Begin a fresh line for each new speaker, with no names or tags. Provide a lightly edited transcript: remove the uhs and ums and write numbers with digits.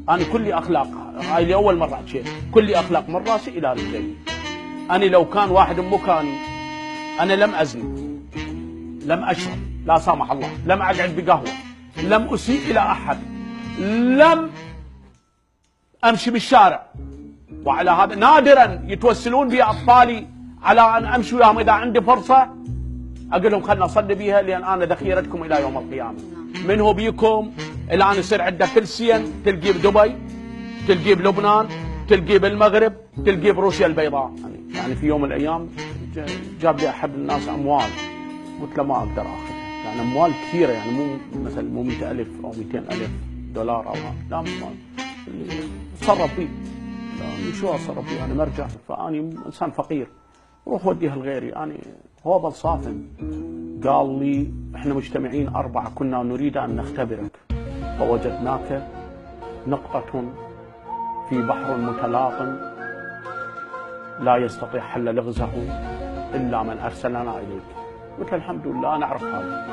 انا كلي اخلاق، هاي لي اول مره احكي، كلي اخلاق من راسي الى رجلي. انا لو كان واحد بمكاني انا لم ازني، لم اشرب، لا سامح الله، لم اقعد بقهوه، لم اسيء الى احد، لم امشي بالشارع. وعلى هذا نادرا يتوسلون بي اطفالي على ان امشي وياهم اذا عندي فرصه اقول لهم خلنا نصلي بيها لان انا ذخيرتكم الى يوم القيامه. من هو بيكم الان يصير عنده كل سين تلقيه بدبي، تلقيه بلبنان، تلقيه بالمغرب، تلقيه بروسيا البيضاء. يعني في يوم من الايام جاب لي احد الناس اموال، قلت له ما اقدر اخذها، يعني اموال كثيره، يعني مو مثلا مو 100,000 او 200,000 دولار او لا، تصرف فيه. شو اتصرف فيه؟ انا مرجع، فاني انسان فقير، روح وديها لغيري. يعني هو بالصافن قال لي احنا مجتمعين 4 كنا نريد ان نختبرك فوجدناك نقطة في بحر متلاطم لا يستطيع حل لغزه الا من ارسلنا اليك. قلت له الحمد لله نعرف هذا.